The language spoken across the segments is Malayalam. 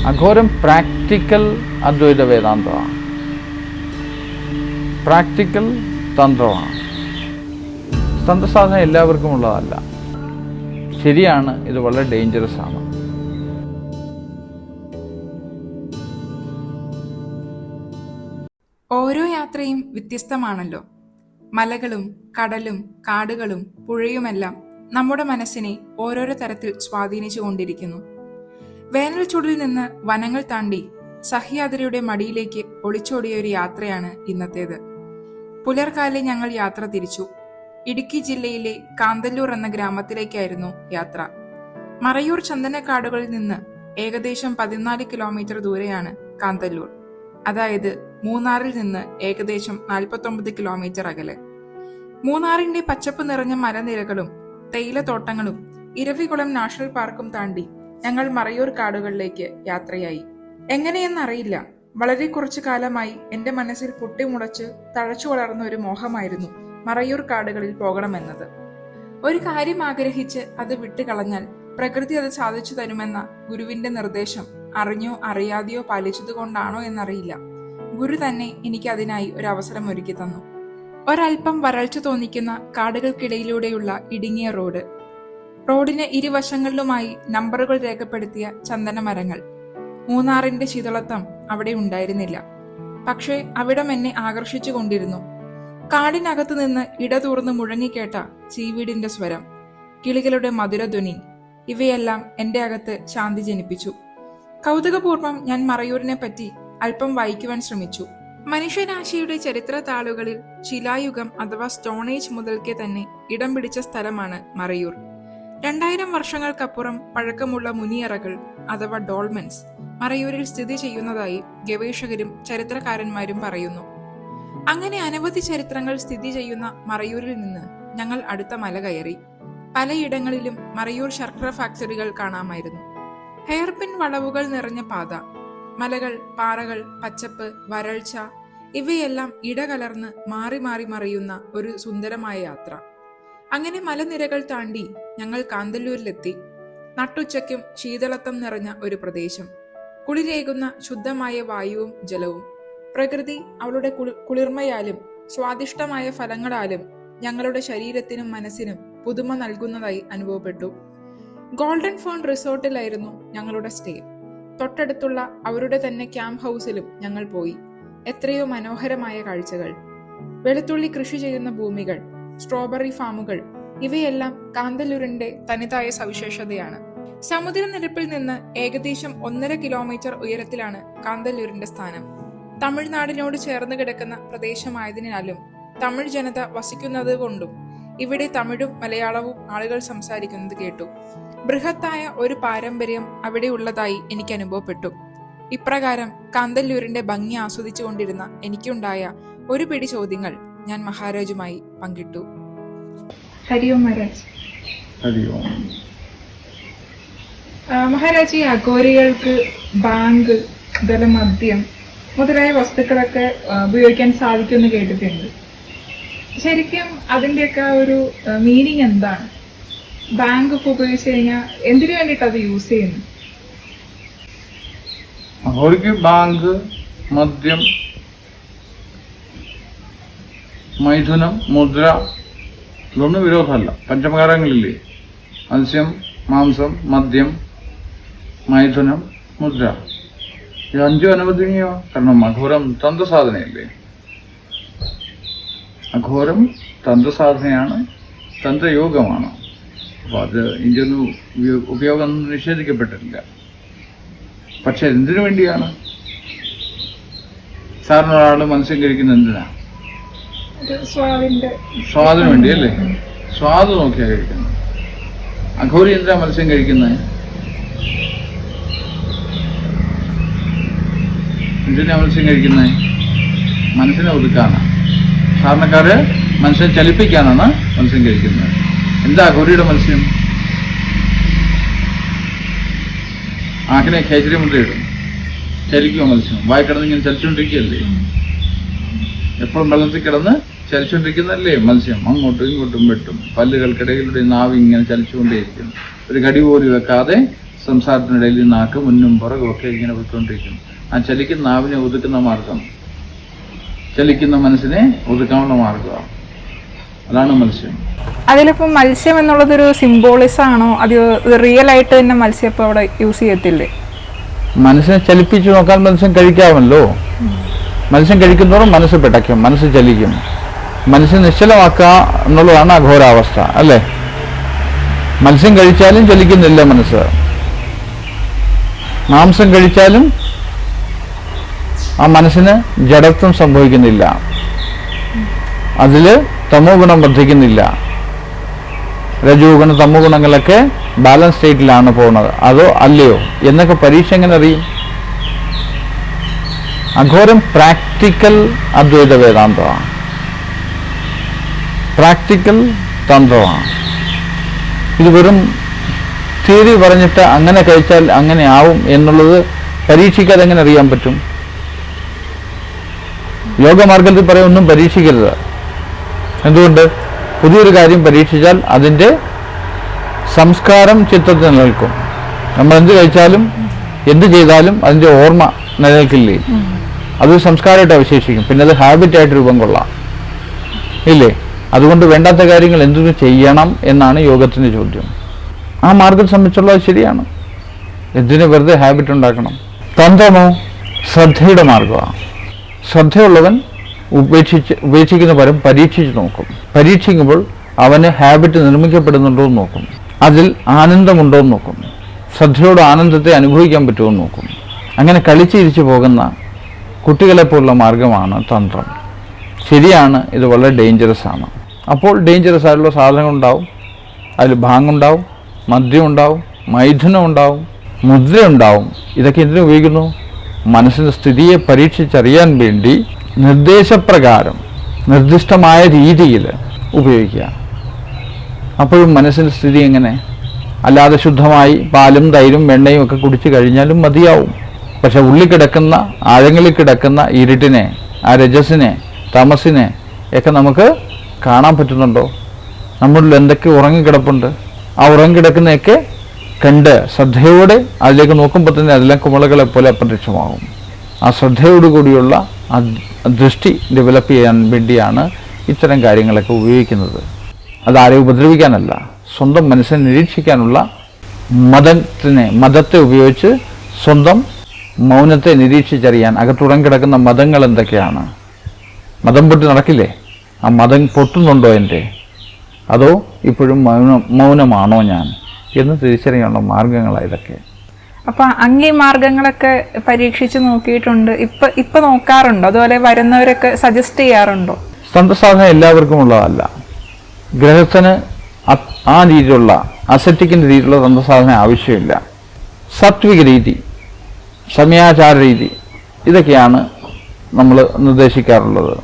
അഘോരം പ്രാക്ടിക്കൽ അദ്വൈത വേദാന്തമാണ്, പ്രാക്ടിക്കൽ തന്ത്രമാണ്. തന്ത്രസാധന എല്ലാവർക്കും ഉള്ളതല്ല. ശരിയാണ്, ഇത് വളരെ ഡേഞ്ചറസ് ആണ്. ഓരോ യാത്രയും വ്യത്യസ്തമാണല്ലോ. മലകളും കടലും കാടുകളും പുഴയുമെല്ലാം നമ്മുടെ മനസ്സിനെ ഓരോരോ തരത്തിൽ സ്വാധീനിച്ചു കൊണ്ടിരിക്കുന്നു. വേനൽ ചൂടിൽ നിന്ന് വനങ്ങൾ താണ്ടി സഹ്യാദ്രിയുടെ മടിയിലേക്ക് ഒളിച്ചോടിയ ഒരു യാത്രയാണ് ഇന്നത്തേത്. പുലർക്കാലെ ഞങ്ങൾ യാത്ര തിരിച്ചു. ഇടുക്കി ജില്ലയിലെ കാന്തല്ലൂർ എന്ന ഗ്രാമത്തിലേക്കായിരുന്നു യാത്ര. മറയൂർ ചന്ദനക്കാടുകളിൽ നിന്ന് ഏകദേശം 14 കിലോമീറ്റർ ദൂരെയാണ് കാന്തല്ലൂർ. അതായത് മൂന്നാറിൽ നിന്ന് ഏകദേശം 49 കിലോമീറ്റർ അകലെ. മൂന്നാറിന്റെ പച്ചപ്പ് നിറഞ്ഞ മലനിരകളും തേയിലത്തോട്ടങ്ങളും ഇരവികുളം നാഷണൽ പാർക്കും താണ്ടി ഞങ്ങൾ മറയൂർ കാടുകളിലേക്ക് യാത്രയായി. എങ്ങനെയെന്നറിയില്ല, വളരെ കുറച്ചു കാലമായി എന്റെ മനസ്സിൽ പൊട്ടിമുളച്ച് തഴച്ചു വളർന്ന ഒരു മോഹമായിരുന്നു മറയൂർ കാടുകളിൽ പോകണമെന്നത്. ഒരു കാര്യം ആഗ്രഹിച്ച് അത് വിട്ടുകളഞ്ഞാൽ പ്രകൃതി അത് സാധിച്ചു തരുമെന്ന ഗുരുവിന്റെ നിർദ്ദേശം അറിഞ്ഞോ അറിയാതെയോ പാലിച്ചതുകൊണ്ടാണോ എന്നറിയില്ല, ഗുരു തന്നെ എനിക്ക് അതിനായി ഒരു അവസരം ഒരുക്കി തന്നു. ഒരൽപ്പം വരൾച്ച തോന്നിക്കുന്ന കാടുകൾക്കിടയിലൂടെയുള്ള ഇടുങ്ങിയ റോഡിന് ഇരുവശങ്ങളിലുമായി നമ്പറുകൾ രേഖപ്പെടുത്തിയ ചന്ദനമരങ്ങൾ. മൂന്നാറിന്റെ ശീതളത്വം അവിടെ ഉണ്ടായിരുന്നില്ല, പക്ഷേ അവിടം എന്നെ ആകർഷിച്ചു കൊണ്ടിരുന്നു. കാടിനകത്തു നിന്ന് ഇടതൂർന്ന് മുഴങ്ങിക്കേട്ട ചീവീടിന്റെ സ്വരം, കിളികളുടെ മധുരധ്വനി, ഇവയെല്ലാം എന്റെ അകത്ത് ശാന്തി ജനിപ്പിച്ചു. കൗതുകപൂർവ്വം ഞാൻ മറയൂരിനെ പറ്റി അല്പം വായിക്കുവാൻ ശ്രമിച്ചു. മനുഷ്യരാശിയുടെ ചരിത്ര താളുകളിൽ ശിലായുഗം അഥവാ സ്റ്റോണേജ് മുതൽക്കേ തന്നെ ഇടം പിടിച്ച സ്ഥലമാണ് മറയൂർ. 2000 വർഷങ്ങൾക്കപ്പുറം പഴക്കമുള്ള മുനിയറകൾ അഥവാ ഡോൾമെൻസ് മറയൂരിൽ സ്ഥിതി ചെയ്യുന്നതായി ഗവേഷകരും ചരിത്രകാരന്മാരും പറയുന്നു. അങ്ങനെ അനവധി ചരിത്രങ്ങൾ സ്ഥിതി ചെയ്യുന്ന മറയൂരിൽ നിന്ന് ഞങ്ങൾ അടുത്ത മല കയറി. പലയിടങ്ങളിലും മറയൂർ ശർക്കര ഫാക്ടറികൾ കാണാമായിരുന്നു. ഹെയർപിൻ വളവുകൾ നിറഞ്ഞ പാത, മലകൾ, പാറകൾ, പച്ചപ്പ്, വരൾച്ച, ഇവയെല്ലാം ഇടകലർന്ന് മാറി മാറി മറിയുന്ന ഒരു സുന്ദരമായ യാത്ര. അങ്ങനെ മലനിരകൾ താണ്ടി ഞങ്ങൾ കാന്തല്ലൂരിലെത്തി. നട്ടുച്ചയ്ക്കും ശീതളത്വം നിറഞ്ഞ ഒരു പ്രദേശം, കുളിരേകുന്ന ശുദ്ധമായ വായുവും ജലവും. പ്രകൃതി അവളുടെ കുളിർമയാലും സ്വാദിഷ്ടമായ ഫലങ്ങളാലും ഞങ്ങളുടെ ശരീരത്തിനും മനസ്സിനും പുതുമ നൽകുന്നതായി അനുഭവപ്പെട്ടു. ഗോൾഡൻ ഫോൺ റിസോർട്ടിലായിരുന്നു ഞങ്ങളുടെ സ്റ്റേ. തൊട്ടടുത്തുള്ള അവരുടെ തന്നെ ക്യാമ്പ് ഹൗസിലും ഞങ്ങൾ പോയി. എത്രയോ മനോഹരമായ കാഴ്ചകൾ. വെളുത്തുള്ളി കൃഷി ചെയ്യുന്ന ഭൂമികൾ, സ്ട്രോബെറി ഫാമുകൾ, ഇവയെല്ലാം കാന്തല്ലൂരിന്റെ തനിതായ സവിശേഷതയാണ്. സമുദ്രനിരപ്പിൽ നിന്ന് ഏകദേശം 1.5 കിലോമീറ്റർ ഉയരത്തിലാണ് കാന്തല്ലൂരിന്റെ സ്ഥാനം. തമിഴ്നാടിനോട് ചേർന്ന് കിടക്കുന്ന പ്രദേശമായതിനാലും തമിഴ് ജനത വസിക്കുന്നത് കൊണ്ടും ഇവിടെ തമിഴും മലയാളവും ആളുകൾ സംസാരിക്കുന്നത് കേട്ടു. ബൃഹത്തായ ഒരു പാരമ്പര്യം അവിടെ ഉള്ളതായി എനിക്ക് അനുഭവപ്പെട്ടു. ഇപ്രകാരം കാന്തല്ലൂരിന്റെ ഭംഗി ആസ്വദിച്ചുകൊണ്ടിരുന്ന എനിക്കുണ്ടായ ഒരു പിടി ചോദ്യങ്ങൾ ഞാൻ മഹാരാജുമായി പങ്കിട്ടു. ഹരിയോം മഹാരാജ്. ഹരിയോം. മഹാരാജ്, ഈ അഘോരികൾക്ക് ബാങ്ക്, ജലമദ്യം മുതലായ വസ്തുക്കളൊക്കെ ഉപയോഗിക്കാൻ സാധിക്കുമെന്ന് കേട്ടിട്ടുണ്ട്. ശരിക്കും അതിന്റെയൊക്കെ ഒരു മീനിങ് എന്താണ്? ബാങ്ക് ഒക്കെ ഉപയോഗിച്ച് കഴിഞ്ഞാൽ എന്തിനു വേണ്ടിയിട്ട് അത് യൂസ് ചെയ്യുന്നു? അഘോരിക്ക് ബാങ്ക്, മദ്യം, മൈഥുനം, മുദ്ര ഇതൊന്നും വിരോധമല്ല. പഞ്ചമകാരങ്ങളില്ലേ? മത്സ്യം, മാംസം, മദ്യം, മൈഥുനം, മുദ്ര, ഇത് 5 അനുവദനീയോ? കാരണം അഘോരം തന്ത്രസാധനയല്ലേ. അഘോരം തന്ത്രസാധനയാണ്, തന്ത്രയോഗമാണ്. അപ്പോൾ അത് ഇന്ത്യയൊന്നും ഉപയോഗം നിഷേധിക്കപ്പെട്ടിട്ടില്ല. പക്ഷെ എന്തിനു വേണ്ടിയാണ്? സാറിന് ഒരാൾ മത്സ്യം കഴിക്കുന്നത് എന്തിനാ? സ്വാദിന് വേണ്ടിയല്ലേ? സ്വാദ് നോക്കിയാ കഴിക്കുന്നത്. അഘോരി എന്തിനാ മത്സ്യം കഴിക്കുന്നത്? എന്തിനാ മത്സ്യം കഴിക്കുന്നത്? മനസ്സിനെ ഒതുക്കാനാണ്. സാധാരണക്കാര് മനുഷ്യനെ ചലിപ്പിക്കാനാണ് മത്സ്യം കഴിക്കുന്നത്. എന്താ അഘോരിയുടെ മത്സ്യം? ആക്കിനെ ഖേച്ചരി മുദ്രയിടും. ചലിക്കുമോ മത്സ്യം? വായി കിടന്ന് ഇങ്ങനെ ചലിച്ചുകൊണ്ടിരിക്കുകയല്ലേ? എപ്പോഴും വെള്ളത്തിൽ കിടന്ന് ചലിച്ചുകൊണ്ടിരിക്കുന്നതല്ലേ മത്സ്യം. അങ്ങോട്ടും ഇങ്ങോട്ടും വെട്ടും. പല്ലുകൾക്കിടയിലൂടെ നാവ് ഇങ്ങനെ ചലിച്ചുകൊണ്ടേയിരിക്കുന്നു. ഒരു കടി പോലും വെക്കാതെ സംസാരത്തിനിടയിൽ ഈ നാക്ക് മുന്നും പുറകും ഒക്കെ ഇങ്ങനെ പോയിക്കൊണ്ടിരിക്കുന്നു. ആ ചലിക്കുന്ന നാവിനെ ഒതുക്കുന്ന മാർഗം, ചലിക്കുന്ന മനസ്സിനെ ഒതുക്കാനുള്ള മാർഗമാണ്. അതാണ് മത്സ്യം. അതിലിപ്പോൾ മത്സ്യം എന്നുള്ളതൊരു സിംബോളിസം ആണോ, അത് റിയൽ ആയിട്ട് തന്നെ മത്സ്യം ഇപ്പോൾ അവിടെ യൂസ് ചെയ്യത്തില്ലേ? മനസ്സിനെ ചലിപ്പിച്ചു നോക്കാൻ മത്സ്യം കഴിക്കാമല്ലോ. മത്സ്യം കഴിക്കുന്നതോറും മനസ്സ് പിടയ്ക്കും, മനസ്സ് ചലിക്കും. മനസ്സ് നിശ്ചലമാക്കുക എന്നുള്ളതാണ് അഘോരാവസ്ഥ, അല്ലേ? മത്സ്യം കഴിച്ചാലും ചലിക്കുന്നില്ല മനസ്സ്. മാംസം കഴിച്ചാലും ആ മനസ്സിന് ജഡത്വം സംഭവിക്കുന്നില്ല, അതിൽ തമോ ഗുണം വർദ്ധിക്കുന്നില്ല. രജോ ഗുണം തമോ ഗുണങ്ങളൊക്കെ ബാലൻസ് സ്റ്റേറ്റിലാണ് പോകുന്നത്, അതോ അല്ലയോ എന്നൊക്കെ പരീക്ഷ എങ്ങനെ അറിയും? അഘോരം പ്രാക്ടിക്കൽ അദ്വൈത വേദാന്തമാണ്, പ്രാക്ടിക്കൽ തന്ത്രമാണ്. ഇത് വെറും തിയറി പറഞ്ഞിട്ട് അങ്ങനെ കഴിച്ചാൽ അങ്ങനെ ആവും എന്നുള്ളത് പരീക്ഷിക്കാതെ എങ്ങനെ അറിയാൻ പറ്റും? യോഗമാർഗത്തിൽ പറയും ഒന്നും പരീക്ഷിക്കരുത്. എന്തുകൊണ്ട്? പുതിയൊരു കാര്യം പരീക്ഷിച്ചാൽ അതിൻ്റെ സംസ്കാരം ചിത്രത്തിൽ നിലനിൽക്കും. നമ്മൾ എന്ത് കഴിച്ചാലും എന്ത് ചെയ്താലും അതിൻ്റെ ഓർമ്മ നിലനിൽക്കില്ലേ? അത് സംസ്കാരമായിട്ട് അവശേഷിക്കും, പിന്നെ അത് ഹാബിറ്റായിട്ട് രൂപം കൊള്ളാം, ഇല്ലേ? അതുകൊണ്ട് വേണ്ടാത്ത കാര്യങ്ങൾ എന്തൊക്കെ ചെയ്യണം എന്നാണ് യോഗത്തിൻ്റെ ചോദ്യം. ആ മാർഗത്തെ സംബന്ധിച്ചുള്ളത് ശരിയാണ്. എന്തിനു വെറുതെ ഹാബിറ്റ് ഉണ്ടാക്കണം? ശ്രദ്ധയുടെ മാർഗമാണ്. ശ്രദ്ധയുള്ളവൻ ഉപേക്ഷിക്കുന്ന പരം പരീക്ഷിച്ച് നോക്കും. പരീക്ഷിക്കുമ്പോൾ അവന് ഹാബിറ്റ് നിർമ്മിക്കപ്പെടുന്നുണ്ടോ എന്ന് നോക്കും, അതിൽ ആനന്ദമുണ്ടോ എന്ന് നോക്കും, ശ്രദ്ധയോട് ആനന്ദത്തെ അനുഭവിക്കാൻ പറ്റുമോ എന്ന് നോക്കും. അങ്ങനെ കളിച്ചിരിച്ചു പോകുന്ന കുട്ടികളെപ്പോലുള്ള മാർഗമാണ് തന്ത്രം. ശരിയാണ്, ഇത് വളരെ ഡേഞ്ചറസ് ആണ്. അപ്പോൾ ഡേഞ്ചറസ് ആയിട്ടുള്ള സാധനങ്ങളുണ്ടാവും, അതിൽ ഭാങ്ങുണ്ടാവും, മദ്യം ഉണ്ടാവും, മൈഥുനം ഉണ്ടാവും, മുദ്ര ഉണ്ടാവും. ഇതൊക്കെ എന്തിനു ഉപയോഗിക്കുന്നു? മനസ്സിൻ്റെ സ്ഥിതിയെ പരീക്ഷിച്ചറിയാൻ വേണ്ടി നിർദ്ദേശപ്രകാരം നിർദ്ദിഷ്ടമായ രീതിയിൽ ഉപയോഗിക്കുക. അപ്പോഴും മനസ്സിൻ്റെ സ്ഥിതി എങ്ങനെ? അല്ലാതെ ശുദ്ധമായി പാലും തൈരും വെണ്ണയും ഒക്കെ കുടിച്ചു കഴിഞ്ഞാലും മതിയാവും. പക്ഷെ ഉള്ളിൽ കിടക്കുന്ന, ആഴങ്ങളിൽ കിടക്കുന്ന ഇരുട്ടിനെ, ആ രജസിനെ, തമസിനെ ഒക്കെ നമുക്ക് കാണാൻ പറ്റുന്നുണ്ടോ? നമ്മളിൽ എന്തൊക്കെ ഉറങ്ങിക്കിടപ്പുണ്ട്, ആ ഉറങ്ങിക്കിടക്കുന്നതൊക്കെ കണ്ട് ശ്രദ്ധയോടെ അതിലേക്ക് നോക്കുമ്പോൾ തന്നെ അതെല്ലാം കുമളകളെ പോലെ അപ്രത്യക്ഷമാകും. ആ ശ്രദ്ധയോടുകൂടിയുള്ള ആ ദൃഷ്ടി ഡെവലപ്പ് ചെയ്യാൻ വേണ്ടിയാണ് ഇത്തരം കാര്യങ്ങളൊക്കെ ഉപയോഗിക്കുന്നത്. അതാരെയും ഉപദ്രവിക്കാനല്ല, സ്വന്തം മനസ്സിനെ നിരീക്ഷിക്കാനുള്ള മതത്തെ ഉപയോഗിച്ച് സ്വന്തം മൗനത്തെ നിരീക്ഷിച്ചറിയാൻ. അകത്തുടങ്ങിക്കിടക്കുന്ന മതങ്ങൾ എന്തൊക്കെയാണ്? മതം പൊട്ടി നടക്കില്ലേ? ആ മതം പൊട്ടുന്നുണ്ടോ എൻ്റെ, അതോ ഇപ്പോഴും മൗനമാണോ ഞാൻ എന്ന് തിരിച്ചറിയാനുള്ള മാർഗങ്ങളാണ് ഇതൊക്കെ. അപ്പൊ അങ്ങ് ഈ മാർഗങ്ങളൊക്കെ പരീക്ഷിച്ച് നോക്കിയിട്ടുണ്ട്, ഇപ്പൊ നോക്കാറുണ്ടോ? അതുപോലെ വരുന്നവരൊക്കെ സജസ്റ്റ് ചെയ്യാറുണ്ടോ? തന്ത്രസാധന എല്ലാവർക്കും ഉള്ളതല്ല. ഗ്രഹസ്ഥന് ആ രീതിയിലുള്ള അസറ്റിക്കിൻ്റെ രീതിയിലുള്ള തന്ത്രസാധന ആവശ്യമില്ല. സാത്വിക രീതി, സമയാചാര രീതി, ഇതൊക്കെയാണ് നമ്മൾ നിർദ്ദേശിക്കാറുള്ളത്.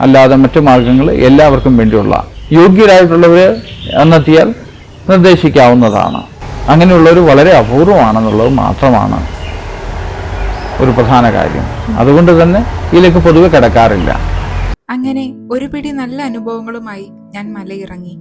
അല്ലാതെ മറ്റു മാർഗങ്ങൾ എല്ലാവർക്കും വേണ്ടിയുള്ള യോഗ്യരായിട്ടുള്ളവർ എന്നെത്തിയാൽ നിർദ്ദേശിക്കാവുന്നതാണ്. അങ്ങനെയുള്ളവർ വളരെ അപൂർവമാണെന്നുള്ളത് മാത്രമാണ് ഒരു പ്രധാന കാര്യം. അതുകൊണ്ട് തന്നെ ഇതിലേക്ക് പൊതുവെ കിടക്കാറില്ല. അങ്ങനെ ഒരു പിടി നല്ല അനുഭവങ്ങളുമായി ഞാൻ മലയിറങ്ങി.